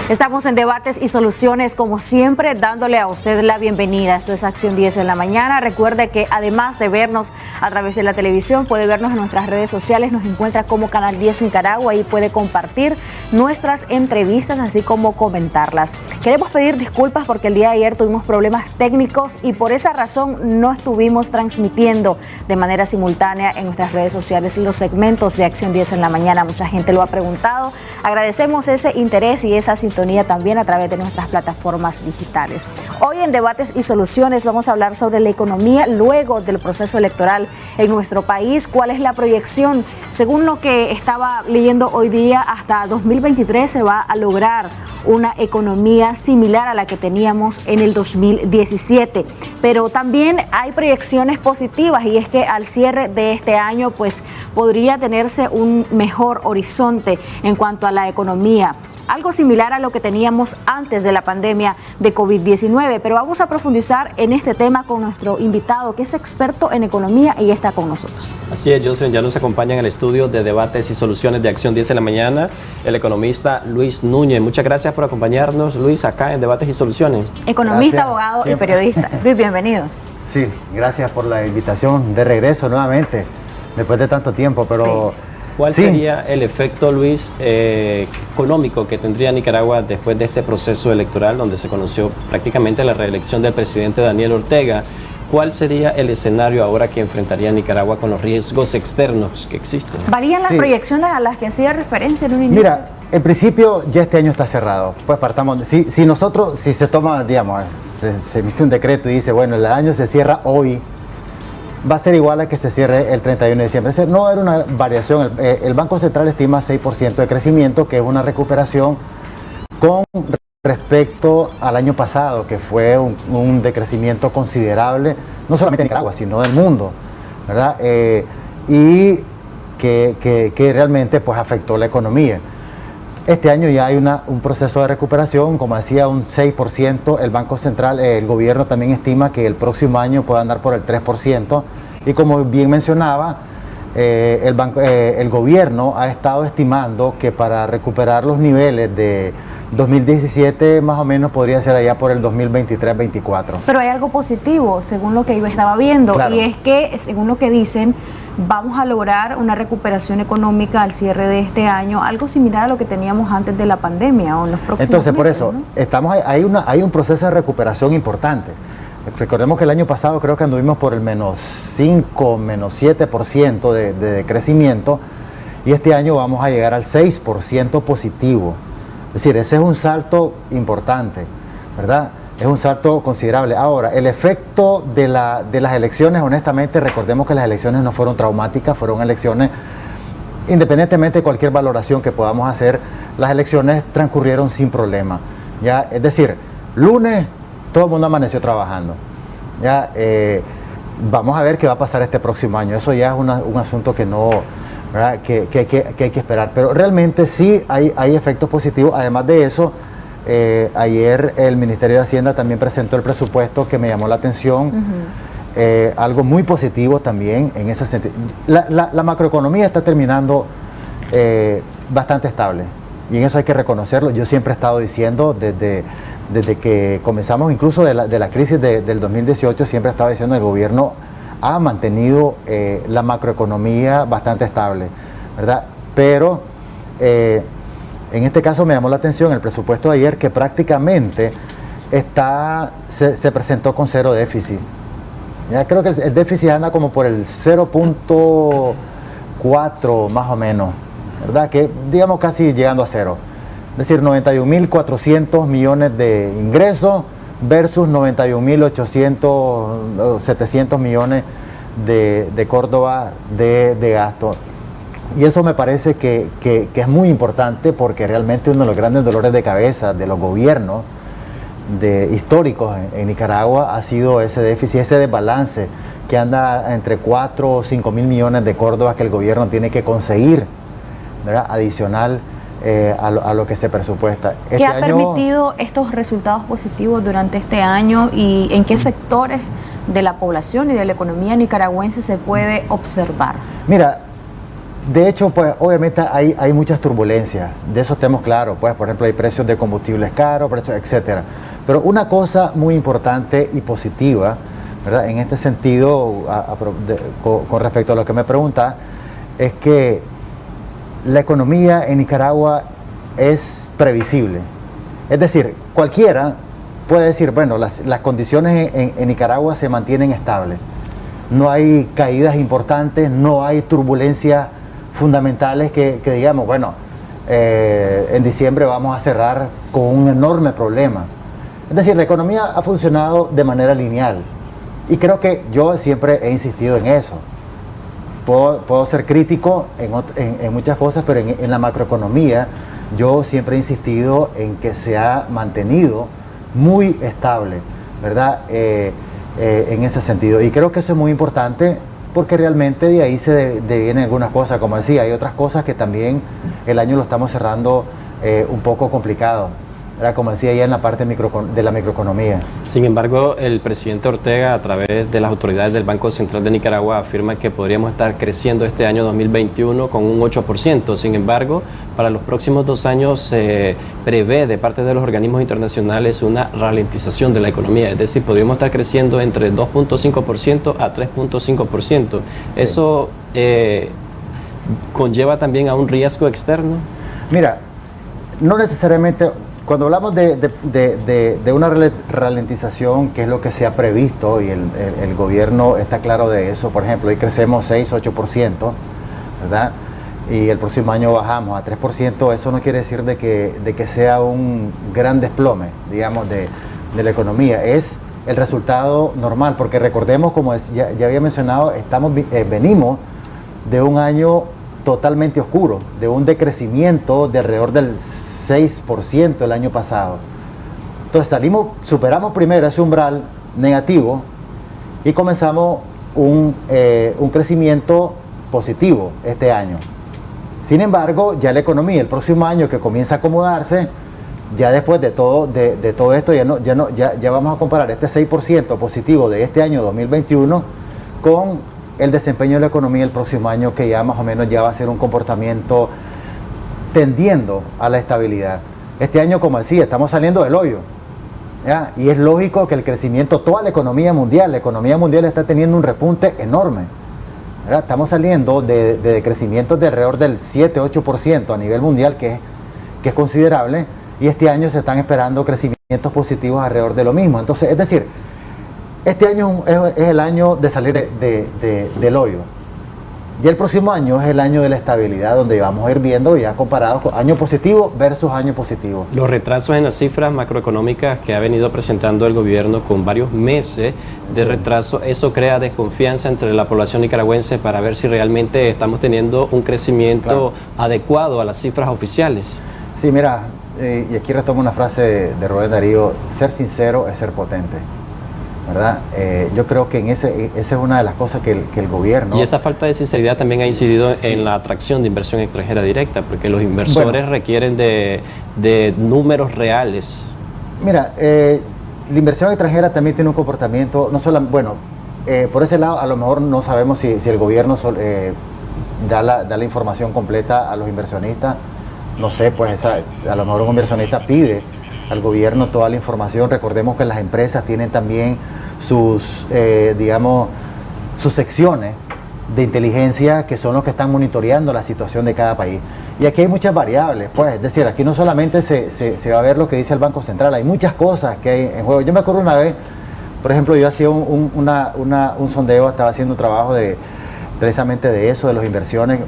Estamos en Debates y Soluciones, como siempre, dándole a usted la bienvenida. Esto es Acción 10 en la mañana. Recuerde que además de vernos a través de la televisión, puede vernos en nuestras redes sociales. Nos encuentra como Canal 10 Nicaragua y puede compartir nuestras entrevistas, así como comentarlas. Queremos pedir disculpas porque el día de ayer tuvimos problemas técnicos y por esa razón no estuvimos transmitiendo de manera simultánea en nuestras redes sociales los segmentos de Acción 10 en la mañana. Mucha gente lo ha preguntado. Agradecemos ese interés y esa sintonía también a través de nuestras plataformas digitales. Hoy en Debates y Soluciones vamos a hablar sobre la economía luego del proceso electoral en nuestro país. ¿Cuál es la proyección? Según lo que estaba leyendo hoy día, hasta 2023 se va a lograr una economía similar a la que teníamos en el 2017. Pero también hay proyecciones positivas y es que al cierre de este año pues podría tenerse un mejor horizonte en cuanto a la economía. Algo similar a lo que teníamos antes de la pandemia de COVID-19, pero vamos a profundizar en este tema con nuestro invitado, que es experto en economía y está con nosotros. Así es, Jocelyn, ya nos acompaña en el estudio de Debates y Soluciones de Acción 10 en la mañana, el economista Luis Núñez. Muchas gracias por acompañarnos, Luis, acá en Debates y Soluciones. Economista, Gracias. abogado Siempre. y periodista. Luis, bienvenido. Sí, gracias por la invitación de regreso nuevamente, después de tanto tiempo, pero... Sí. ¿Cuál Sí. sería el efecto, Luis, económico que tendría Nicaragua después de este proceso electoral donde se conoció prácticamente la reelección del presidente Daniel Ortega? ¿Cuál sería el escenario ahora que enfrentaría Nicaragua con los riesgos externos que existen? ¿Varían las Sí. proyecciones a las que hacía referencia en un inicio? Mira, en principio ya este año está cerrado, pues partamos, si se toma, digamos, se emite un decreto y dice, bueno, el año se cierra hoy, va a ser igual a que se cierre el 31 de diciembre. Es decir, no va a haber una variación. El Banco Central estima 6% de crecimiento, que es una recuperación con respecto al año pasado, que fue un decrecimiento considerable, no solamente en Nicaragua, sino del mundo, ¿verdad? Y que realmente pues afectó la economía. Este año ya hay un proceso de recuperación, como decía, un 6%. El Banco Central, el gobierno también estima que el próximo año pueda andar por el 3%. Y como bien mencionaba, el gobierno ha estado estimando que para recuperar los niveles de 2017 más o menos podría ser allá por el 2023-24. Pero hay algo positivo, según lo que yo estaba viendo, Claro. y es que, según lo que dicen, vamos a lograr una recuperación económica al cierre de este año, algo similar a lo que teníamos antes de la pandemia o en los próximos Entonces, por meses, eso, ¿no? hay un proceso de recuperación importante. Recordemos que el año pasado creo que anduvimos por el -5, -7% de crecimiento, y este año vamos a llegar al 6% positivo. Es decir, ese es un salto importante, ¿verdad? Es un salto considerable. Ahora, el efecto de las elecciones, honestamente, recordemos que las elecciones no fueron traumáticas, fueron elecciones, independientemente de cualquier valoración que podamos hacer, las elecciones transcurrieron sin problema. ¿Ya? Es decir, lunes todo el mundo amaneció trabajando. ¿Ya? Vamos a ver qué va a pasar este próximo año. Eso ya es un asunto que no... ¿verdad? Que hay que esperar, pero realmente sí hay efectos positivos. Además de eso, ayer el Ministerio de Hacienda también presentó el presupuesto que me llamó la atención. Algo muy positivo también en ese sentido. La macroeconomía está terminando bastante estable y en eso hay que reconocerlo. Yo siempre he estado diciendo desde que comenzamos, incluso de la crisis del 2018, siempre he estado diciendo que el gobierno ha mantenido la macroeconomía bastante estable, ¿verdad? Pero en este caso me llamó la atención el presupuesto de ayer, que prácticamente se presentó con cero déficit. Ya creo que el déficit anda como por el 0.4 más o menos, ¿verdad? Que digamos casi llegando a cero. Es decir, 91.400 millones de ingresos versus 91.800, 700 millones de Córdoba de gasto. Y eso me parece que es muy importante, porque realmente uno de los grandes dolores de cabeza de los gobiernos históricos en Nicaragua ha sido ese déficit, ese desbalance que anda entre 4 o 5 mil millones de Córdoba que el gobierno tiene que conseguir, ¿verdad? Adicional a lo que se presupuesta. ¿Qué ha permitido estos resultados positivos durante este año y en qué sectores de la población y de la economía nicaragüense se puede observar? Mira, De hecho, pues obviamente hay muchas turbulencias, de eso estemos claros, pues por ejemplo hay precios de combustibles caros, precios, etcétera. Pero una cosa muy importante y positiva, ¿verdad? En este sentido, con respecto a lo que me pregunta, es que la economía en Nicaragua es previsible. Es decir, cualquiera puede decir, bueno, las condiciones en Nicaragua se mantienen estables. No hay caídas importantes, no hay turbulencias fundamentales que digamos, bueno, en diciembre vamos a cerrar con un enorme problema. Es decir, la economía ha funcionado de manera lineal y creo que yo siempre he insistido en eso. Puedo ser crítico en muchas cosas, pero en la macroeconomía yo siempre he insistido en que se ha mantenido muy estable, ¿verdad? En ese sentido. Y creo que eso es muy importante porque realmente de ahí se devienen algunas cosas. Como decía, hay otras cosas que también el año lo estamos cerrando un poco complicado, ¿verdad? Como decía, ya en la parte de la microeconomía. Sin embargo, el presidente Ortega, a través de las autoridades del Banco Central de Nicaragua, afirma que podríamos estar creciendo este año 2021 con un 8%. Sin embargo, para los próximos 2 años se prevé de parte de los organismos internacionales una ralentización de la economía. Es decir, podríamos estar creciendo entre 2.5% a 3.5%. Sí. ¿Eso conlleva también a un riesgo externo? Mira, no necesariamente. Cuando hablamos de una ralentización, que es lo que se ha previsto, y el gobierno está claro de eso, por ejemplo, hoy crecemos 6-8%, ¿verdad? Y el próximo año bajamos a 3%, eso no quiere decir de que sea un gran desplome, digamos, de la economía. Es el resultado normal, porque recordemos, como ya había mencionado, venimos de un año totalmente oscuro, de un decrecimiento de alrededor del 6% el año pasado. Entonces superamos primero ese umbral negativo y comenzamos un crecimiento positivo este año. Sin embargo, ya la economía el próximo año, que comienza a acomodarse, ya después de todo esto ya vamos a comparar este 6% positivo de este año 2021 con el desempeño de la economía el próximo año, que ya más o menos ya va a ser un comportamiento tendiendo a la estabilidad. Este año, como decía, estamos saliendo del hoyo, ¿ya? Y es lógico que el crecimiento, toda la economía mundial está teniendo un repunte enorme, ¿verdad? Estamos saliendo de crecimientos de alrededor del 7-8% a nivel mundial, que es considerable, y este año se están esperando crecimientos positivos alrededor de lo mismo. Entonces, es decir, este año es el año de salir del hoyo. Y el próximo año es el año de la estabilidad, donde vamos a ir viendo ya comparados con año positivo versus año positivo. Los retrasos en las cifras macroeconómicas que ha venido presentando el gobierno con varios meses de retraso, eso crea desconfianza entre la población nicaragüense para ver si realmente estamos teniendo un crecimiento adecuado a las cifras oficiales. Sí, mira, y aquí retomo una frase de Rubén Darío: ser sincero es ser potente, ¿verdad? Yo creo que esa es una de las cosas que el gobierno... Y esa falta de sinceridad también ha incidido en la atracción de inversión extranjera directa, porque los inversores requieren de números reales. Mira, la inversión extranjera también tiene un comportamiento, no solo, por ese lado a lo mejor no sabemos si el gobierno da la información completa a los inversionistas. No sé, pues a lo mejor un inversionista pide al gobierno toda la información. Recordemos que las empresas tienen también sus secciones de inteligencia, que son los que están monitoreando la situación de cada país. Y aquí hay muchas variables, pues, es decir, aquí no solamente se va a ver lo que dice el Banco Central, hay muchas cosas que hay en juego. Yo me acuerdo una vez, por ejemplo, yo hacía un sondeo, estaba haciendo un trabajo precisamente de eso, de las inversiones,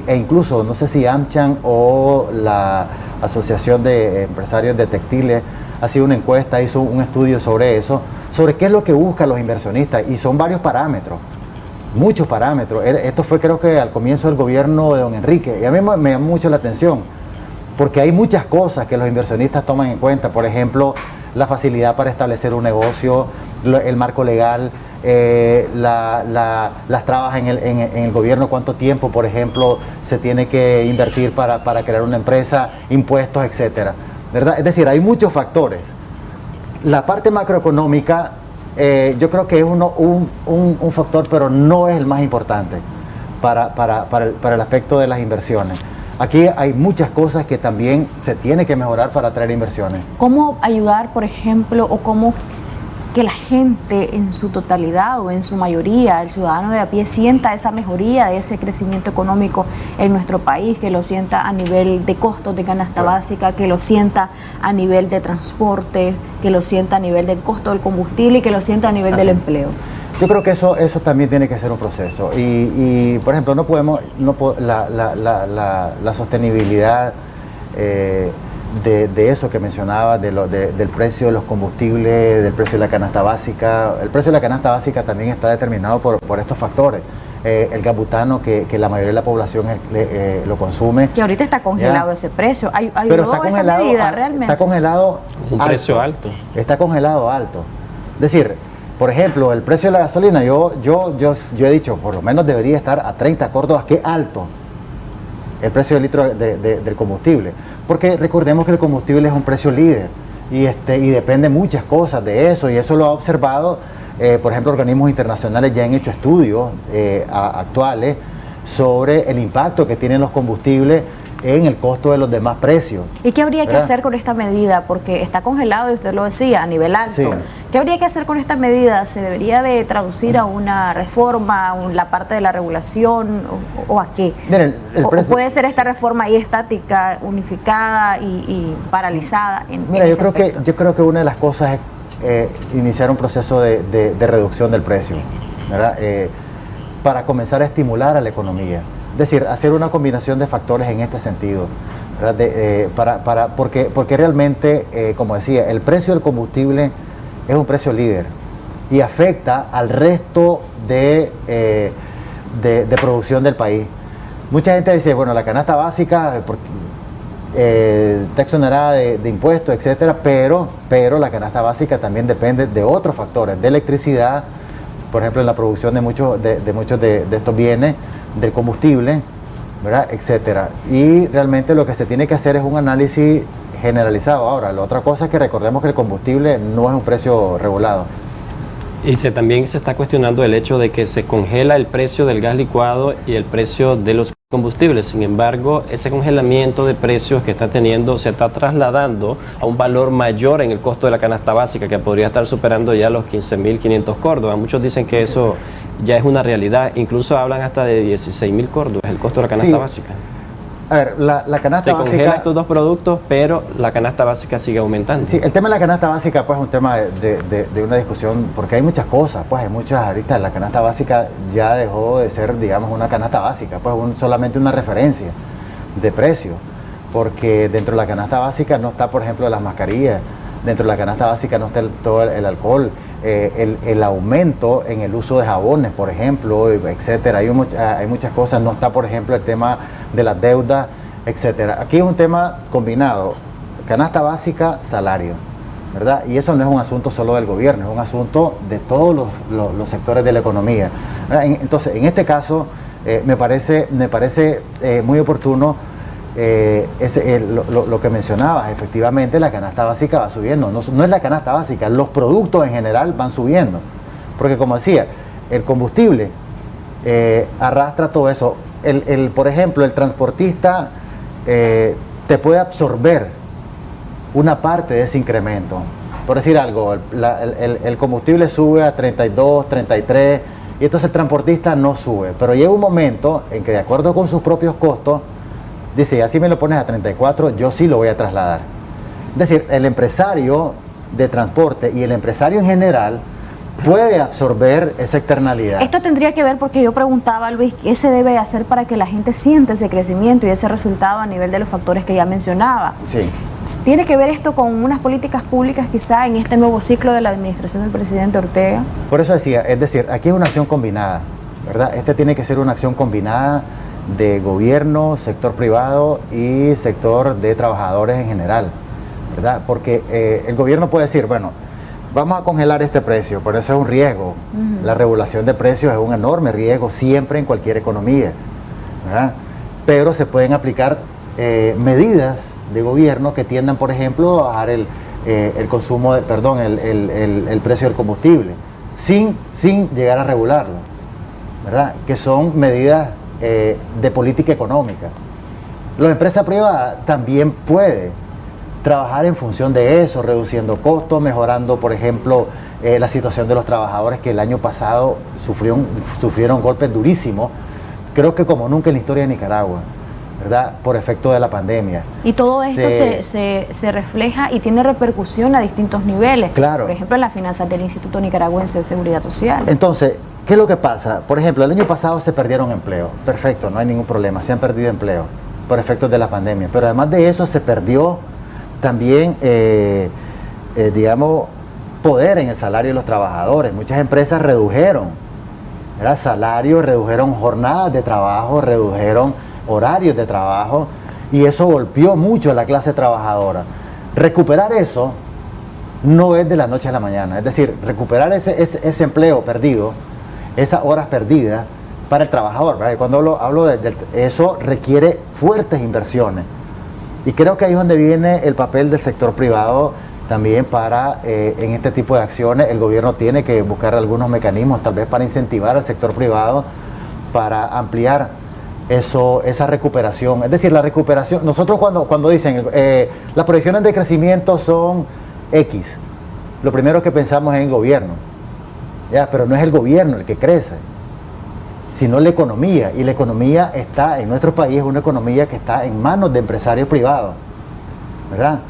e incluso, no sé si AmCham o la Asociación de Empresarios de Textiles hacía una encuesta, hizo un estudio sobre eso, sobre qué es lo que buscan los inversionistas, y son varios parámetros, muchos parámetros. Esto fue, creo que al comienzo del gobierno de don Enrique, y a mí me llamó mucho la atención, porque hay muchas cosas que los inversionistas toman en cuenta. Por ejemplo, la facilidad para establecer un negocio, el marco legal, las trabas en el gobierno, cuánto tiempo, por ejemplo, se tiene que invertir para crear una empresa, impuestos, etcétera, ¿verdad? Es decir, hay muchos factores. La parte macroeconómica, yo creo que es un factor, pero no es el más importante para el aspecto de las inversiones. Aquí hay muchas cosas que también se tiene que mejorar para atraer inversiones. ¿Cómo ayudar, por ejemplo, o cómo que la gente en su totalidad o en su mayoría, el ciudadano de a pie, sienta esa mejoría de ese crecimiento económico en nuestro país, que lo sienta a nivel de costos de canasta básica, que lo sienta a nivel de transporte, que lo sienta a nivel del costo del combustible y que lo sienta a nivel del empleo? Yo creo que eso también tiene que ser un proceso y por ejemplo, la sostenibilidad de eso que mencionaba, del precio de los combustibles, del precio de la canasta básica. El precio de la canasta básica también está determinado por estos factores. El gas-butano, que la mayoría de la población lo consume. Que ahorita está congelado ese precio. Pero está congelado, realmente. Está congelado un precio alto. Está congelado alto. Es decir, por ejemplo, el precio de la gasolina, yo he dicho, por lo menos debería estar a 30 córdobas, que alto el precio del litro del combustible, porque recordemos que el combustible es un precio líder y depende muchas cosas de eso, y eso lo ha observado, por ejemplo, organismos internacionales ya han hecho estudios actuales sobre el impacto que tienen los combustibles en el costo de los demás precios. ¿Y qué habría que hacer con esta medida? Porque está congelado, y usted lo decía, a nivel alto. Sí. ¿Qué habría que hacer con esta medida? ¿Se debería de traducir a una reforma, a la parte de la regulación, o a qué? Miren, ¿O puede ser esta reforma ahí estática, unificada y paralizada? Mira, yo creo que una de las cosas es iniciar un proceso de reducción del precio, ¿verdad? Para comenzar a estimular a la economía. Es decir, hacer una combinación de factores en este sentido, porque realmente, como decía, el precio del combustible es un precio líder y afecta al resto de producción del país. Mucha gente dice, bueno, la canasta básica está exonerada de impuestos, etcétera, pero la canasta básica también depende de otros factores, de electricidad, por ejemplo, en la producción de muchos de estos bienes, del combustible, ¿verdad?, etcétera. Y realmente lo que se tiene que hacer es un análisis generalizado. Ahora, la otra cosa es que recordemos que el combustible no es un precio regulado. Y también se está cuestionando el hecho de que se congela el precio del gas licuado y el precio de los combustibles. Sin embargo, ese congelamiento de precios que está teniendo se está trasladando a un valor mayor en el costo de la canasta básica, que podría estar superando ya los 15.500 córdobas. Muchos dicen que eso ya es una realidad. Incluso hablan hasta de 16.000 córdobas el costo de la canasta básica. A ver, la canasta básica... Se congelan estos dos productos, pero la canasta básica sigue aumentando. Sí, el tema de la canasta básica pues es un tema de una discusión, porque hay muchas cosas, pues hay muchas aristas. La canasta básica ya dejó de ser, digamos, una canasta básica, pues solamente una referencia de precio, porque dentro de la canasta básica no está, por ejemplo, las mascarillas, dentro de la canasta básica no está todo el alcohol, el aumento en el uso de jabones, por ejemplo, etcétera. Hay muchas cosas. No está, por ejemplo, el tema de las deudas, etcétera. Aquí es un tema combinado: canasta básica, salario, ¿verdad? Y eso no es un asunto solo del gobierno, es un asunto de todos los sectores de la economía, ¿verdad? Entonces, en este caso, me parece muy oportuno lo que mencionabas. Efectivamente, la canasta básica va subiendo. No es la canasta básica, los productos en general van subiendo, porque, como decía, el combustible arrastra todo eso. Por ejemplo, el transportista te puede absorber una parte de ese incremento. Por decir algo, el combustible sube a 32, 33, y entonces el transportista no sube, pero llega un momento en que, de acuerdo con sus propios costos, dice, así me lo pones a 34, yo sí lo voy a trasladar. Es decir, el empresario de transporte y el empresario en general puede absorber esa externalidad. Esto tendría que ver, porque yo preguntaba, Luis, ¿qué se debe hacer para que la gente sienta ese crecimiento y ese resultado a nivel de los factores que ya mencionaba? Sí. ¿Tiene que ver esto con unas políticas públicas quizá en este nuevo ciclo de la administración del presidente Ortega? Por eso decía, es decir, aquí es una acción combinada, ¿verdad? Tiene que ser una acción combinada de gobierno, sector privado y sector de trabajadores en general, ¿verdad? Porque el gobierno puede decir, bueno, vamos a congelar este precio, pero eso es un riesgo. La regulación de precios es un enorme riesgo siempre en cualquier economía, ¿verdad? Pero se pueden aplicar medidas de gobierno que tiendan, por ejemplo, a bajar el precio del combustible sin llegar a regularlo, ¿verdad? Que son medidas de política económica. La empresa privada también puede trabajar en función de eso, reduciendo costos, mejorando, por ejemplo, la situación de los trabajadores que el año pasado sufrieron golpes durísimos, creo que como nunca en la historia de Nicaragua, ¿verdad? Por efecto de la pandemia. Y todo esto se refleja y tiene repercusión a distintos niveles. Claro. Por ejemplo, en las finanzas del Instituto Nicaragüense de Seguridad Social. Entonces, ¿qué es lo que pasa? Por ejemplo, el año pasado se perdieron empleos. Perfecto, no hay ningún problema. Se han perdido empleos por efectos de la pandemia. Pero además de eso, se perdió también, digamos, poder en el salario de los trabajadores. Muchas empresas redujeron, ¿verdad?, salarios, redujeron jornadas de trabajo, redujeron horarios de trabajo, y eso golpeó mucho a la clase trabajadora. Recuperar eso no es de la noche a la mañana, es decir, recuperar ese empleo perdido, esas horas perdidas para el trabajador, ¿verdad? Y cuando hablo de eso requiere fuertes inversiones, y creo que ahí es donde viene el papel del sector privado también para, en este tipo de acciones, el gobierno tiene que buscar algunos mecanismos tal vez para incentivar al sector privado, para ampliar esa recuperación. Es decir, la recuperación, nosotros cuando dicen las proyecciones de crecimiento son X, lo primero que pensamos es en gobierno, ¿ya? Pero no es el gobierno el que crece, sino la economía, y la economía está en nuestro país, es una economía que está en manos de empresarios privados, ¿verdad?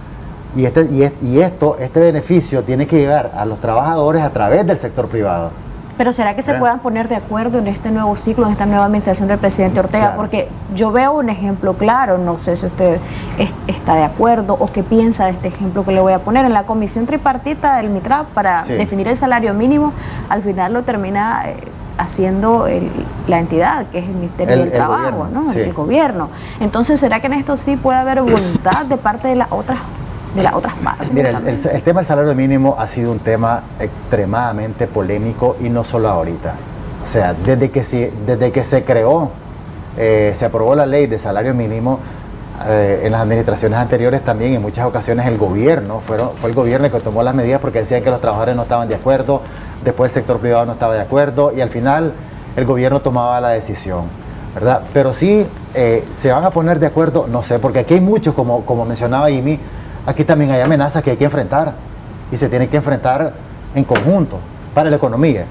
Y este beneficio tiene que llegar a los trabajadores a través del sector privado. Pero ¿será que se puedan poner de acuerdo en este nuevo ciclo, en esta nueva administración del presidente Ortega? Claro. Porque yo veo un ejemplo claro, no sé si usted está de acuerdo o qué piensa de este ejemplo que le voy a poner. En la comisión tripartita del MITRAP para definir el salario mínimo, al final lo termina haciendo la entidad, que es el Ministerio del Trabajo, gobierno, ¿no? El gobierno. Entonces, ¿será que en esto sí puede haber voluntad de parte de las otras partes? Mira, el tema del salario mínimo ha sido un tema extremadamente polémico, y no solo ahorita. O sea, desde que se creó, se aprobó la ley de salario mínimo, en las administraciones anteriores también, en muchas ocasiones el gobierno, fue el gobierno el que tomó las medidas porque decían que los trabajadores no estaban de acuerdo, después el sector privado no estaba de acuerdo, y al final el gobierno tomaba la decisión, ¿verdad? Pero sí, se van a poner de acuerdo, no sé, porque aquí hay muchos, como mencionaba Imi, aquí también hay amenazas que hay que enfrentar, y se tienen que enfrentar en conjunto para la economía,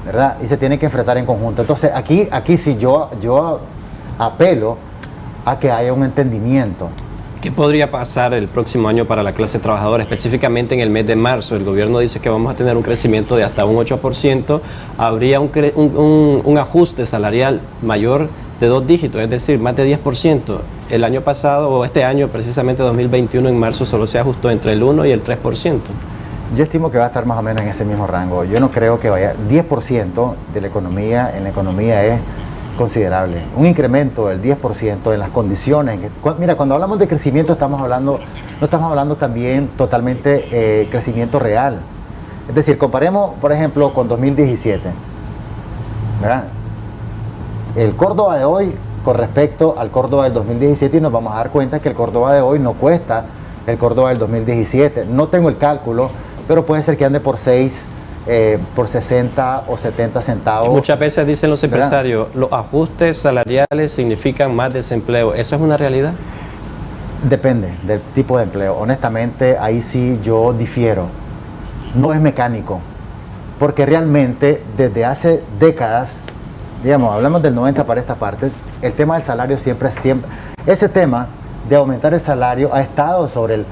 ¿verdad? Y se tienen que enfrentar en conjunto. Entonces aquí sí yo apelo a que haya un entendimiento. ¿Qué podría pasar el próximo año para la clase trabajadora, específicamente en el mes de marzo? El gobierno dice que vamos a tener un crecimiento de hasta un 8%, habría un ajuste salarial mayor de 2 dígitos, es decir, más de 10%. El año pasado, o este año, precisamente 2021, en marzo, solo se ajustó entre el 1 y el 3%. Yo estimo que va a estar más o menos en ese mismo rango. Yo no creo que vaya 10% de la economía, en la economía es considerable. Un incremento del 10% en las condiciones. Mira, cuando hablamos de crecimiento no estamos hablando también totalmente crecimiento real. Es decir, comparemos, por ejemplo, con 2017, ¿verdad? El Córdoba de hoy con respecto al Córdoba del 2017, y nos vamos a dar cuenta que el Córdoba de hoy no cuesta el Córdoba del 2017. No tengo el cálculo, pero puede ser que ande por 60 o 70 centavos. Y muchas veces dicen los empresarios, ¿verdad?, los ajustes salariales significan más desempleo. ¿Eso es una realidad? Depende del tipo de empleo. Honestamente, ahí sí yo difiero. No es mecánico, porque realmente desde hace décadas, digamos, hablamos del 90 para esta parte, el tema del salario siempre, ese tema de aumentar el salario ha estado sobre el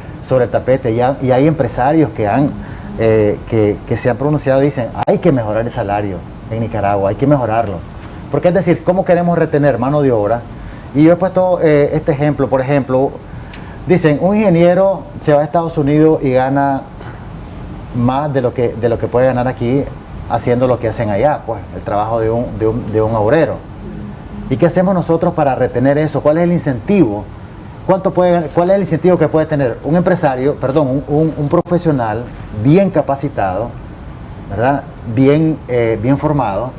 tapete, y hay empresarios que se han pronunciado y dicen, hay que mejorar el salario en Nicaragua, hay que mejorarlo. Porque es decir, ¿cómo queremos retener mano de obra? Y yo he puesto este ejemplo, por ejemplo, dicen, un ingeniero se va a Estados Unidos y gana más de lo que puede ganar aquí haciendo lo que hacen allá, pues el trabajo de un obrero. ¿Y qué hacemos nosotros para retener eso? ¿Cuál es el incentivo? ¿Cuál es el incentivo que puede tener un empresario, un profesional bien capacitado, ¿verdad?, bien formado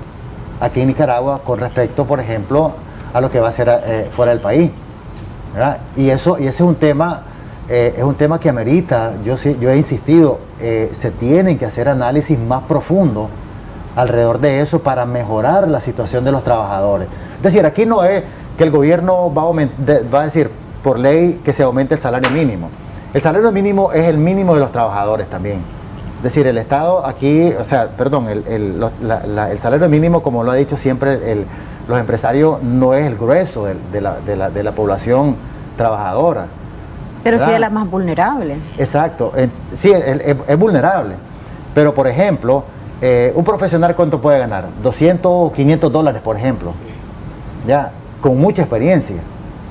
aquí en Nicaragua con respecto, por ejemplo, a lo que va a hacer fuera del país, ¿verdad? Y ese es un tema que amerita, yo he insistido, se tienen que hacer análisis más profundos alrededor de eso para mejorar la situación de los trabajadores. Es decir, aquí no es que el gobierno va a decir por ley que se aumente el salario mínimo. El salario mínimo es el mínimo de los trabajadores también. Es decir, el Estado aquí, o sea, perdón, el salario mínimo, como lo ha dicho siempre los empresarios, no es el grueso de la población trabajadora. Pero ¿verdad? sí de las más vulnerables. Exacto, sí, es vulnerable. Pero, por ejemplo, un profesional, ¿cuánto puede ganar? 200 o 500 dólares, por ejemplo. Ya, con mucha experiencia.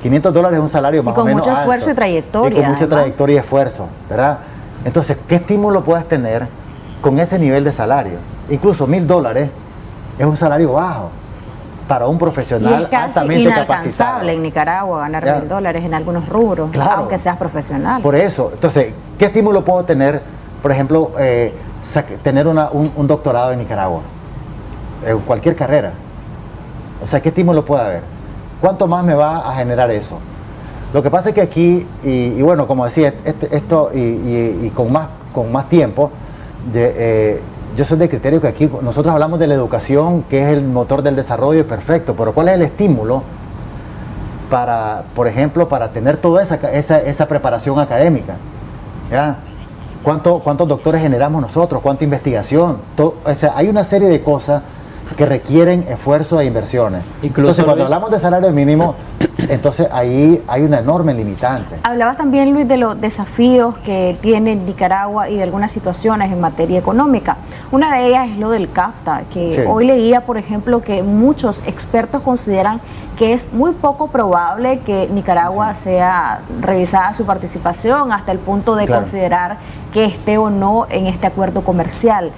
500 dólares es un salario más o menos con mucho esfuerzo alto, y trayectoria. y con mucha trayectoria y esfuerzo, ¿verdad? Entonces, ¿qué estímulo puedes tener con ese nivel de salario? Incluso $1,000 es un salario bajo para un profesional y es casi altamente capacitado. inalcanzable en Nicaragua ganar $1,000 en algunos rubros, claro, aunque seas profesional. Por eso, entonces, ¿qué estímulo puedo tener? Por ejemplo, tener un doctorado en Nicaragua, en cualquier carrera. O sea, ¿qué estímulo puede haber? ¿Cuánto más me va a generar eso? Lo que pasa es que aquí, y bueno, como decía, esto y con más tiempo, yo soy de criterio que aquí nosotros hablamos de la educación, que es el motor del desarrollo, perfecto, pero ¿cuál es el estímulo para, por ejemplo, para tener toda esa preparación académica? ¿Ya? ¿Cuántos doctores generamos nosotros? ¿Cuánta investigación? O sea, hay una serie de cosas que requieren esfuerzo e inversiones. Entonces, cuando hablamos de salario mínimo, entonces ahí hay una enorme limitante. Hablabas también, Luis, de los desafíos que tiene Nicaragua y de algunas situaciones en materia económica. Una de ellas es lo del CAFTA, que sí. Hoy leía, por ejemplo, que muchos expertos consideran que es muy poco probable que Nicaragua sea revisada su participación hasta el punto de considerar que esté o no en este acuerdo comercial.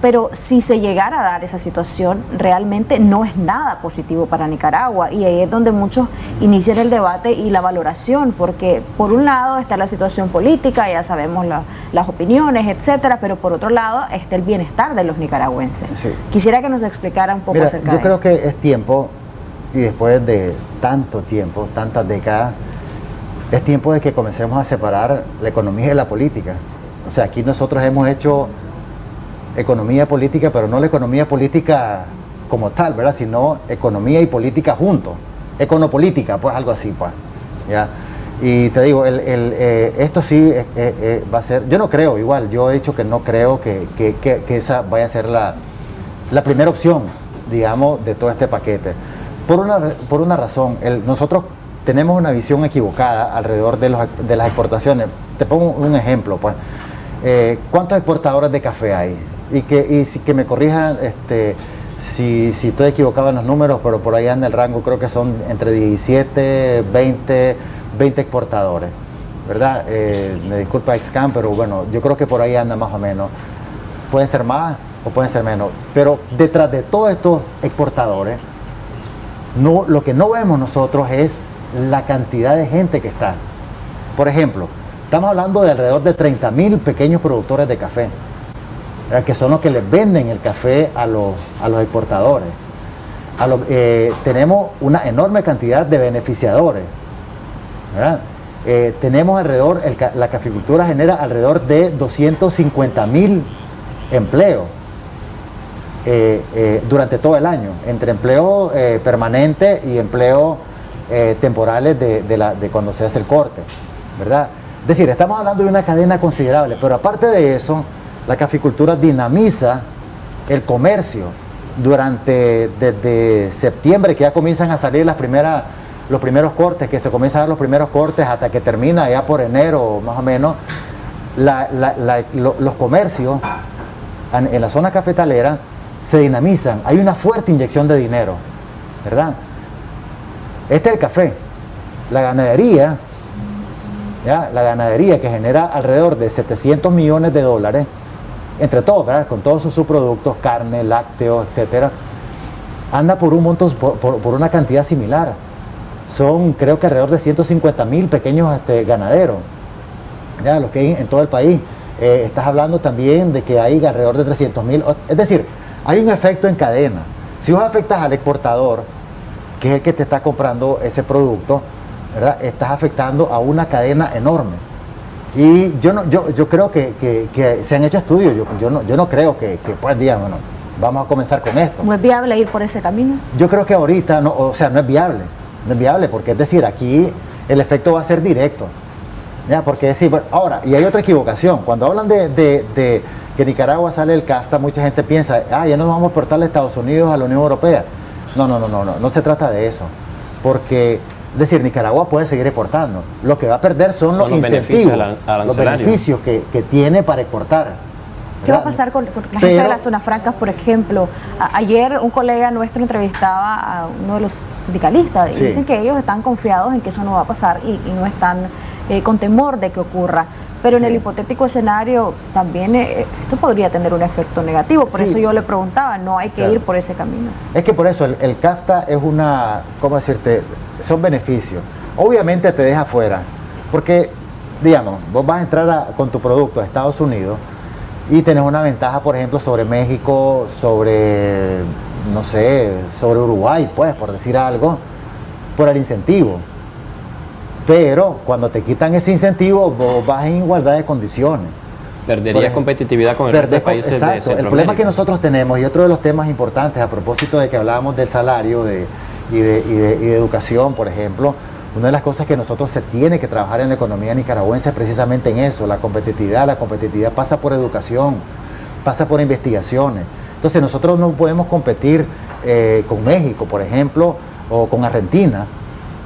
Pero si se llegara a dar esa situación, realmente no es nada positivo para Nicaragua, y ahí es donde muchos inician el debate y la valoración, porque por un lado está la situación política, ya sabemos las opiniones, etcétera, pero por otro lado está el bienestar de los nicaragüenses. Sí. Quisiera que nos explicara un poco acerca de eso. Yo creo que es tiempo, y después de tanto tiempo, tantas décadas, es tiempo de que comencemos a separar la economía de la política. O sea, aquí nosotros hemos hecho economía política, pero no la economía política como tal, ¿verdad? Sino economía y política juntos. Econopolítica, pues algo así, pues. ¿Ya? Y te digo, esto sí va a ser, yo no creo, igual, yo he dicho que no creo que esa vaya a ser la primera opción, digamos, de todo este paquete. Por una razón, nosotros tenemos una visión equivocada alrededor de las exportaciones. Te pongo un ejemplo, pues. ¿Cuántos exportadores de café hay? Y que me corrijan si estoy equivocado en los números, pero por ahí anda el rango, creo que son entre 17, 20 exportadores, ¿verdad? Me disculpa Excam, pero bueno, yo creo que por ahí anda más o menos. Pueden ser más o pueden ser menos, pero detrás de todos estos exportadores, lo que no vemos nosotros es la cantidad de gente que está. Por ejemplo, estamos hablando de alrededor de 30,000 pequeños productores de café, ¿verdad? Que son los que les venden el café a los exportadores. Tenemos una enorme cantidad de beneficiadores, ¿verdad? Tenemos la caficultura genera alrededor de 250,000 empleos durante todo el año, entre empleo permanente y empleo temporales de cuando se hace el corte, ¿verdad? Es decir, estamos hablando de una cadena considerable, pero aparte de eso, la caficultura dinamiza el comercio desde septiembre, que ya comienzan a salir los primeros cortes, que se comienzan a dar los primeros cortes hasta que termina ya por enero más o menos, los comercios en la zona cafetalera se dinamizan, hay una fuerte inyección de dinero, ¿verdad? Este es el café, la ganadería. ¿Ya? La ganadería, que genera alrededor de $700 millones, entre todos, ¿verdad? Con todos sus subproductos, carne, lácteos, etcétera, anda por un monto, por una cantidad similar. Son, creo que alrededor de 150,000 pequeños ganaderos, ¿ya? Los que hay en todo el país. Estás hablando también de que hay alrededor de 300,000, es decir, hay un efecto en cadena. Si vos afectas al exportador, que es el que te está comprando ese producto, ¿verdad? Estás afectando a una cadena enorme. Y yo creo que se han hecho estudios, yo no creo que pues digan, bueno, vamos a comenzar con esto. ¿No es viable ir por ese camino? Yo creo que ahorita, no, o sea, no es viable, porque es decir, aquí el efecto va a ser directo. ¿Ya? Porque decir, bueno, ahora, y hay otra equivocación, cuando hablan de que Nicaragua sale del CAFTA, mucha gente piensa, ya nos vamos a exportar a Estados Unidos, a la Unión Europea. No se trata de eso, porque, es decir, Nicaragua puede seguir exportando, lo que va a perder son los incentivos, los beneficios que tiene para exportar. ¿Qué va a pasar con la gente de las zonas francas, por ejemplo? Ayer un colega nuestro entrevistaba a uno de los sindicalistas y dicen que ellos están confiados en que eso no va a pasar y no están con temor de que ocurra. Pero en el hipotético escenario también esto podría tener un efecto negativo. Por eso yo le preguntaba, no hay que ir por ese camino. Es que por eso el CAFTA es una, ¿cómo decirte? Son beneficios. Obviamente te deja fuera, porque, digamos, vos vas a entrar con tu producto a Estados Unidos y tenés una ventaja, por ejemplo, sobre México, sobre, no sé, sobre Uruguay, pues, por decir algo, por el incentivo. Pero cuando te quitan ese incentivo, vos vas en igualdad de condiciones. Perderías competitividad con el resto de países de Centroamérica. El problema que nosotros tenemos, y otro de los temas importantes, a propósito de que hablábamos del salario y de educación, por ejemplo, una de las cosas que nosotros se tiene que trabajar en la economía nicaragüense es precisamente en eso, la competitividad. La competitividad pasa por educación, pasa por investigaciones. Entonces nosotros no podemos competir con México, por ejemplo, o con Argentina,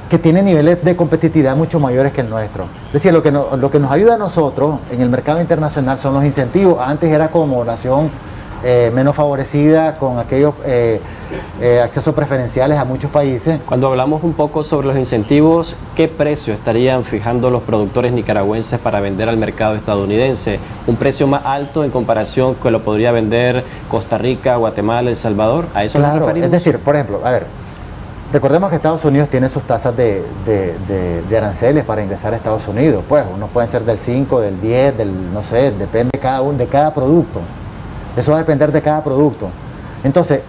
que tiene niveles de competitividad mucho mayores que el nuestro. Es decir, lo que nos ayuda a nosotros en el mercado internacional son los incentivos. Antes era como nación menos favorecida, con aquellos accesos preferenciales a muchos países. Cuando hablamos un poco sobre los incentivos, ¿qué precio estarían fijando los productores nicaragüenses para vender al mercado estadounidense? ¿Un precio más alto en comparación que lo podría vender Costa Rica, Guatemala, El Salvador? ¿A eso nos referimos? Es decir, por ejemplo, a ver, recordemos que Estados Unidos tiene sus tasas de aranceles para ingresar a Estados Unidos. Pues unos pueden ser del 5, del 10, no sé, depende de cada producto. Eso va a depender de cada producto. Entonces,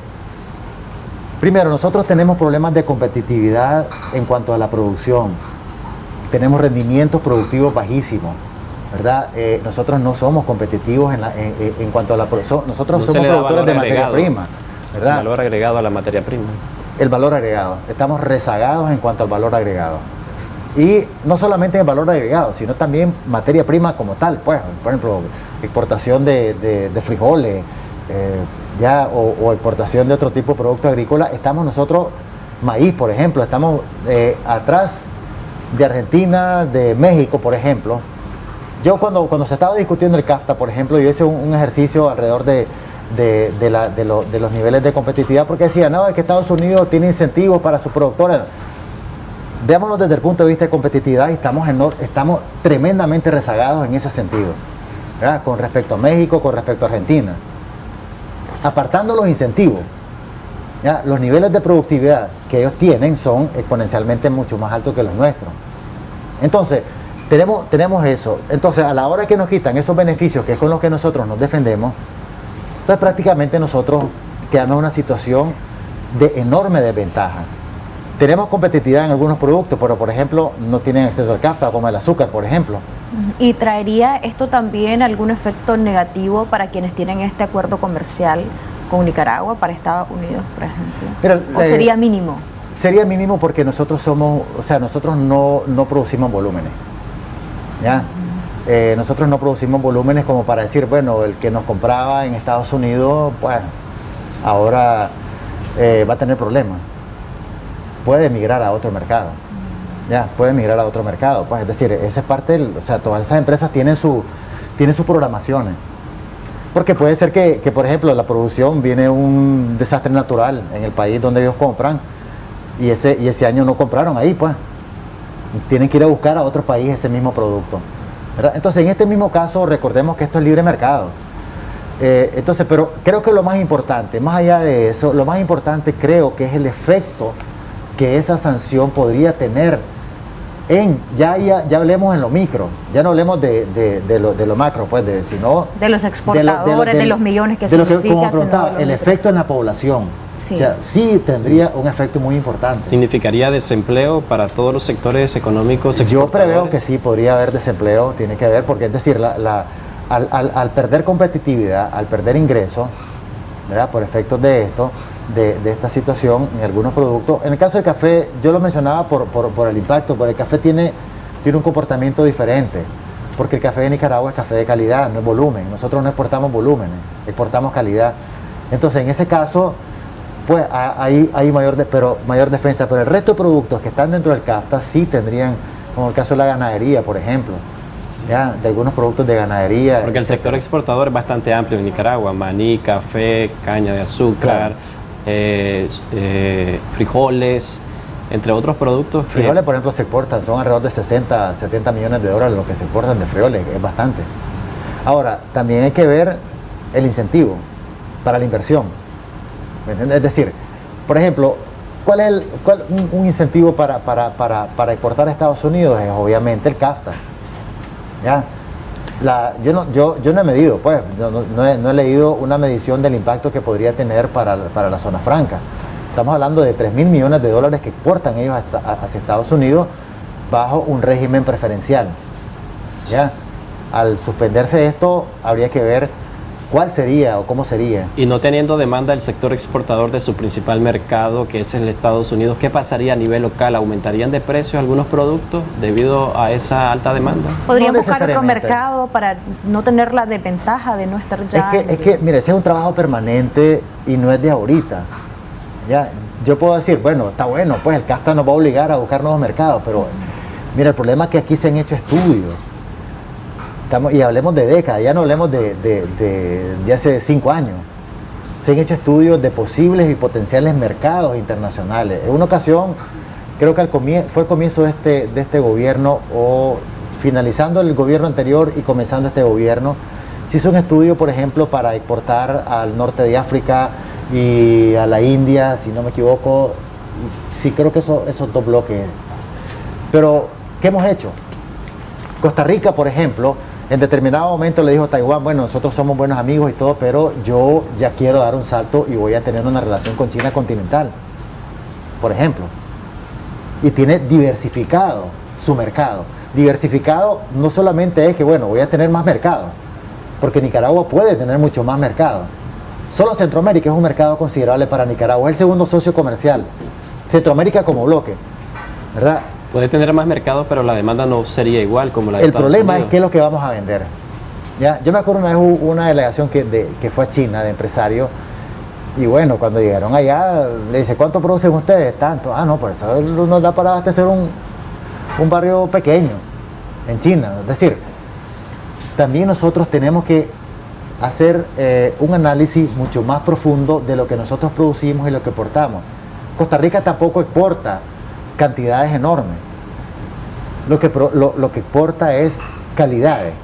primero, nosotros tenemos problemas de competitividad en cuanto a la producción. Tenemos rendimientos productivos bajísimos, ¿verdad? Nosotros no somos competitivos en cuanto a la producción. Nosotros somos productores de materia prima, ¿verdad? El valor agregado a la materia prima. El valor agregado. Estamos rezagados en cuanto al valor agregado. Y no solamente el valor agregado, sino también materia prima como tal, pues, por ejemplo, exportación de frijoles, o exportación de otro tipo de producto agrícola. Estamos nosotros, maíz, por ejemplo, estamos atrás de Argentina, de México, por ejemplo. Yo cuando se estaba discutiendo el CAFTA, por ejemplo, yo hice un ejercicio alrededor de los niveles de competitividad, porque decía, no, es que Estados Unidos tiene incentivos para sus productores. Veámoslo desde el punto de vista de competitividad y estamos tremendamente rezagados en ese sentido, ¿verdad? Con respecto a México, con respecto a Argentina. Apartando los incentivos, ¿ya? Los niveles de productividad que ellos tienen son exponencialmente mucho más altos que los nuestros. Entonces, tenemos eso. Entonces, a la hora que nos quitan esos beneficios, que es con los que nosotros nos defendemos, entonces prácticamente nosotros quedamos en una situación de enorme desventaja. Tenemos competitividad en algunos productos, pero por ejemplo no tienen acceso al CAFTA, como el azúcar, por ejemplo. ¿Y traería esto también algún efecto negativo para quienes tienen este acuerdo comercial con Nicaragua, para Estados Unidos, por ejemplo? Pero, ¿O sería mínimo? Sería mínimo porque nosotros no producimos volúmenes, ¿ya? Nosotros no producimos volúmenes como para decir, bueno, el que nos compraba en Estados Unidos, pues ahora va a tener problemas. Puede emigrar a otro mercado. Ya, puede emigrar a otro mercado. Pues es decir, esa es parte, todas esas empresas tienen sus programaciones. Porque puede ser que, por ejemplo, la producción viene un desastre natural en el país donde ellos compran y ese año no compraron ahí, pues. Tienen que ir a buscar a otro país ese mismo producto, ¿verdad? Entonces, en este mismo caso, recordemos que esto es libre mercado. Pero creo que lo más importante, más allá de eso, lo más importante creo que es el efecto que esa sanción podría tener ya hablemos en lo micro, ya no hablemos de lo macro, pues, sino de los exportadores, de los millones que significa, el efecto en la población. Sí. O sea, sí tendría un efecto muy importante. ¿Significaría desempleo para todos los sectores económicos exportadores? Yo preveo que sí, podría haber desempleo, tiene que haber, porque es decir, al perder competitividad, al perder ingresos, ¿verdad? Por efectos de esto, de esta situación en algunos productos. En el caso del café, yo lo mencionaba por el impacto, porque el café tiene un comportamiento diferente, porque el café de Nicaragua es café de calidad, no es volumen. Nosotros no exportamos volúmenes, exportamos calidad. Entonces, en ese caso, pues hay mayor defensa, pero el resto de productos que están dentro del CAFTA sí tendrían, como el caso de la ganadería, por ejemplo, ¿ya? De algunos productos de ganadería. Porque el sector exportador es bastante amplio en Nicaragua: maní, café, caña de azúcar, frijoles, entre otros productos. Frijoles, por ejemplo, se exportan, son alrededor de 60, 70 millones de dólares lo que se exportan de frijoles, es bastante. Ahora, también hay que ver el incentivo para la inversión, ¿me entiendes? Es decir, por ejemplo, ¿cuál es un incentivo para exportar a Estados Unidos? Es obviamente el CAFTA. ¿Ya? Yo no he medido, pues, no he leído una medición del impacto que podría tener para la zona franca. Estamos hablando de 3.000 millones de dólares que exportan ellos hacia Estados Unidos bajo un régimen preferencial. ¿Ya? Al suspenderse esto, habría que ver cuál sería o cómo sería. Y no teniendo demanda el sector exportador de su principal mercado, que es el Estados Unidos, ¿qué pasaría a nivel local? ¿Aumentarían de precio algunos productos debido a esa alta demanda? ¿Podrían No buscar otro necesariamente. mercado para no tener la desventaja de no estar ya? Es que, mire, ese es un trabajo permanente y no es de ahorita. ¿Ya? Yo puedo decir, bueno, está bueno, pues el CAFTA nos va a obligar a buscar nuevos mercados, pero mira, el problema es que aquí se han hecho estudios. Y hablemos de décadas, ya no hablemos de hace 5 años. Se han hecho estudios de posibles y potenciales mercados internacionales. En una ocasión, creo que fue el comienzo de este gobierno, o finalizando el gobierno anterior y comenzando este gobierno, se hizo un estudio, por ejemplo, para exportar al norte de África y a la India, si no me equivoco. Sí, creo que esos dos bloques. Pero, ¿qué hemos hecho? Costa Rica, por ejemplo, en determinado momento le dijo a Taiwán, bueno, nosotros somos buenos amigos y todo, pero yo ya quiero dar un salto y voy a tener una relación con China continental, por ejemplo. Y tiene diversificado su mercado. Diversificado no solamente es que, bueno, voy a tener más mercado, porque Nicaragua puede tener mucho más mercado. Solo Centroamérica es un mercado considerable para Nicaragua, es el segundo socio comercial. Centroamérica como bloque, ¿verdad? Puede tener más mercados, pero la demanda no sería igual como la de El Estados problema Unidos. es qué es lo que vamos a vender. ¿Ya? Yo me acuerdo una vez hubo una delegación que fue a China de empresarios, y bueno, cuando llegaron allá, le dice, ¿cuánto producen ustedes? Tanto. Ah, no, por eso nos da para abastecer un barrio pequeño en China. Es decir, también nosotros tenemos que hacer un análisis mucho más profundo de lo que nosotros producimos y lo que exportamos. Costa Rica tampoco exporta cantidades enormes. Lo que exporta es calidades,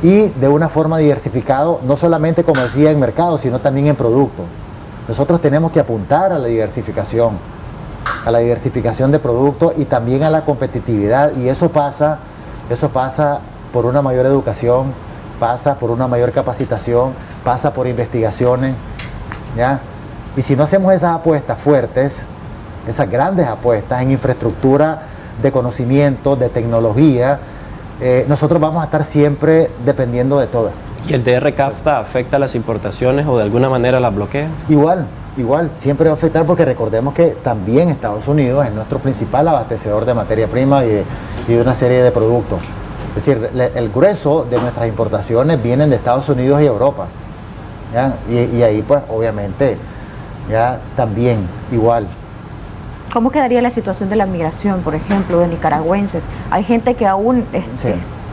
y de una forma diversificado, no solamente, como decía, en mercado, sino también en productos. Nosotros tenemos que apuntar a la diversificación de productos y también a la competitividad, y eso pasa por una mayor educación, pasa por una mayor capacitación, pasa por investigaciones, ¿ya? Y si no hacemos esas apuestas fuertes, esas grandes apuestas en infraestructura de conocimiento, de tecnología, nosotros vamos a estar siempre dependiendo de todo. ¿Y el DR CAFTA afecta las importaciones o de alguna manera las bloquea? Igual, siempre va a afectar, porque recordemos que también Estados Unidos es nuestro principal abastecedor de materia prima y de una serie de productos. Es decir, el grueso de nuestras importaciones vienen de Estados Unidos y Europa, ¿ya? Y ahí, pues, obviamente, ya también igual. ¿Cómo quedaría la situación de la migración, por ejemplo, de nicaragüenses? Hay gente que aún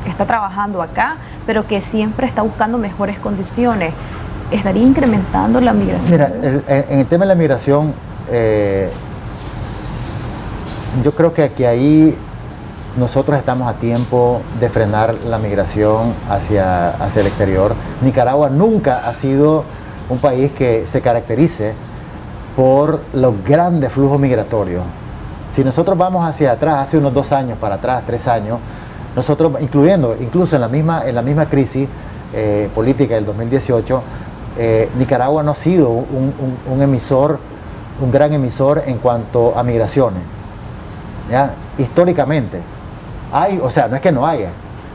está trabajando acá, pero que siempre está buscando mejores condiciones. ¿Estaría incrementando la migración? Mira, en el tema de la migración, yo creo que ahí nosotros estamos a tiempo de frenar la migración hacia el exterior. Nicaragua nunca ha sido un país que se caracterice por los grandes flujos migratorios. Si nosotros vamos hacia atrás, hace unos 2 años para atrás, 3 años, nosotros, incluso en la misma crisis política del 2018, Nicaragua no ha sido un gran emisor en cuanto a migraciones, ¿ya? Históricamente. O sea, no es que no haya,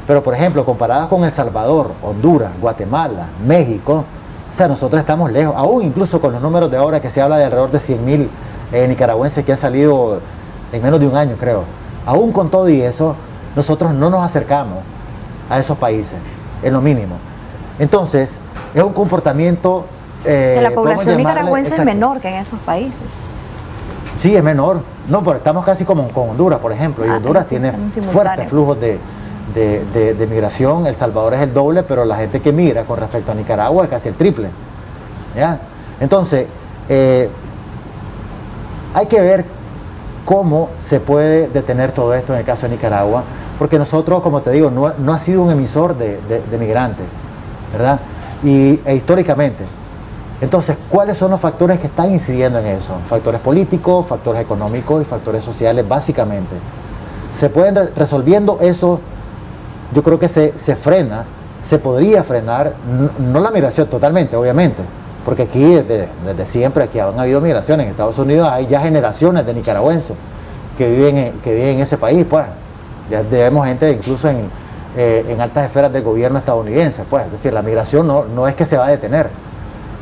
pero por ejemplo, comparadas con El Salvador, Honduras, Guatemala, México, O sea, nosotros estamos lejos, aún incluso con los números de ahora que se habla de alrededor de 100.000 nicaragüenses que han salido en menos de un año, creo. Aún con todo y eso, nosotros no nos acercamos a esos países, en lo mínimo. Entonces, es un comportamiento... que la población nicaragüense es exacto, menor que en esos países. Sí, es menor. No, pero estamos casi como con Honduras, por ejemplo. Y Honduras sí, tiene fuertes flujos de migración. El Salvador es el doble, pero la gente que migra con respecto a Nicaragua es casi el triple. ¿Ya? Entonces, hay que ver cómo se puede detener todo esto en el caso de Nicaragua, porque nosotros, como te digo, no ha sido un emisor de migrantes, ¿verdad? E históricamente. Entonces, ¿cuáles son los factores que están incidiendo en eso? Factores políticos, factores económicos y factores sociales, básicamente. Se pueden resolviendo eso, yo creo que se frena, se podría frenar, no la migración totalmente, obviamente, porque aquí desde siempre aquí han habido migraciones. En Estados Unidos hay ya generaciones de nicaragüenses que viven en ese país, pues. Ya vemos gente incluso en altas esferas del gobierno estadounidense, pues. Es decir, la migración no es que se va a detener.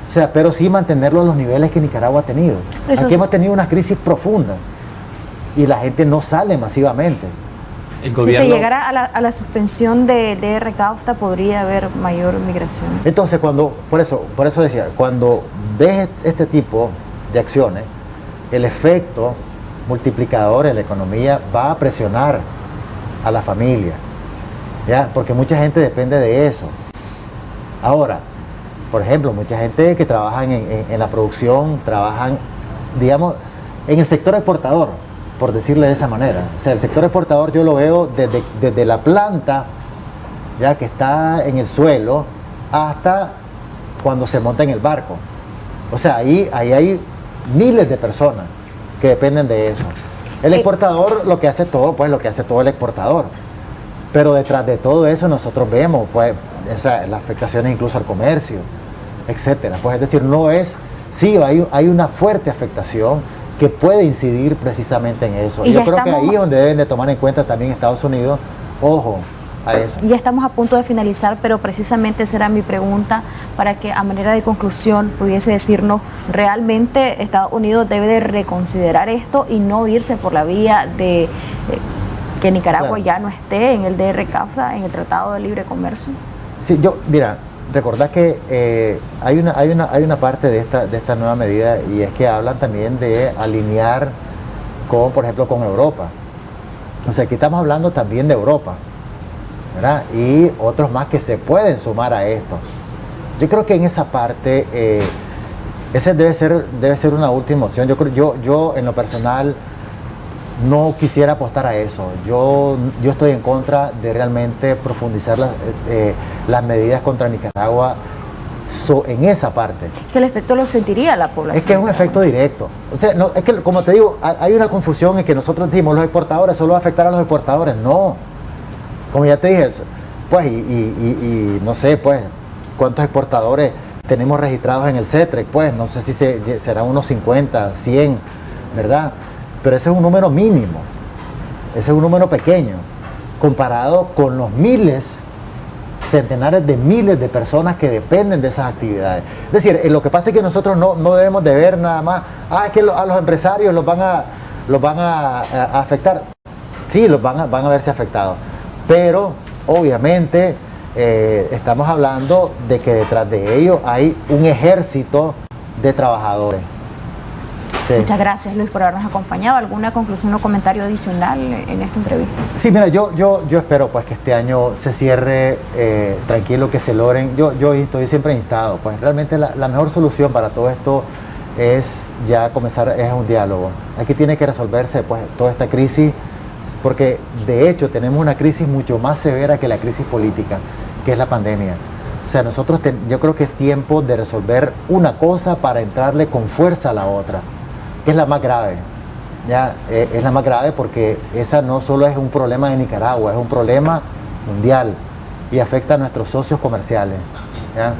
O sea, pero sí mantenerlo a los niveles que Nicaragua ha tenido. Aquí hemos tenido una crisis profunda y la gente no sale masivamente. El gobierno... Si se llegara a la suspensión de DR-CAFTA, podría haber mayor migración. Entonces, por eso decía, cuando ves este tipo de acciones, el efecto multiplicador en la economía va a presionar a la familia, ¿ya? Porque mucha gente depende de eso. Ahora, por ejemplo, mucha gente que trabaja en la producción, trabajan, digamos, en el sector exportador, por decirle de esa manera. O sea, el sector exportador yo lo veo desde la planta, ya que está en el suelo, hasta cuando se monta en el barco. O sea, ahí hay miles de personas que dependen de eso. El exportador lo que hace todo, pues lo que hace todo el exportador. Pero detrás de todo eso nosotros vemos, pues, o sea, las afectaciones incluso al comercio, etcétera. Pues es decir, sí, hay una fuerte afectación que puede incidir precisamente en eso. Y yo creo que ahí es donde deben de tomar en cuenta también Estados Unidos, ojo a eso. Ya estamos a punto de finalizar, pero precisamente esa era mi pregunta, para que a manera de conclusión pudiese decirnos, realmente Estados Unidos debe de reconsiderar esto y no irse por la vía de que Nicaragua ya no esté en el DR-CAFTA, en el Tratado de Libre Comercio. Sí, mira, recordad que hay una parte de esta nueva medida, y es que hablan también de alinear por ejemplo, con Europa. O sea, aquí estamos hablando también de Europa, ¿verdad? Y otros más que se pueden sumar a esto. Yo creo que en esa parte, esa debe ser una última opción. Yo en lo personal no quisiera apostar a eso. Yo estoy en contra de realmente profundizar las medidas contra Nicaragua en esa parte. ¿Qué el efecto lo sentiría la población? Es que es un efecto directo. O sea, es que, como te digo, hay una confusión en que nosotros decimos los exportadores, solo va a afectar a los exportadores. No. Como ya te dije, pues, y no sé, pues, cuántos exportadores tenemos registrados en el CETREC, pues, no sé si serán unos 50, 100, ¿verdad? Pero ese es un número mínimo, ese es un número pequeño, comparado con los centenares de miles de personas que dependen de esas actividades. Es decir, lo que pasa es que nosotros no debemos de ver nada más, es que a los empresarios los van a afectar. Sí, van a verse afectados, pero obviamente estamos hablando de que detrás de ellos hay un ejército de trabajadores. Sí. Muchas gracias, Luis, por habernos acompañado. ¿Alguna conclusión o comentario adicional en esta entrevista? Sí, mira, yo espero pues que este año se cierre tranquilo, que se logren. Yo estoy siempre instado, pues realmente la mejor solución para todo esto es ya comenzar, es un diálogo. Aquí tiene que resolverse pues toda esta crisis, porque de hecho tenemos una crisis mucho más severa que la crisis política, que es la pandemia. O sea, yo creo que es tiempo de resolver una cosa para entrarle con fuerza a la otra, que es la más grave. ¿Ya? Es la más grave porque esa no solo es un problema de Nicaragua, es un problema mundial y afecta a nuestros socios comerciales. ¿Ya?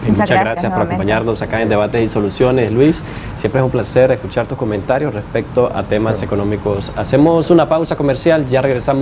Muchas gracias por acompañarnos acá en Debates y Soluciones, Luis. Siempre es un placer escuchar tus comentarios respecto a temas económicos. Hacemos una pausa comercial, ya regresamos.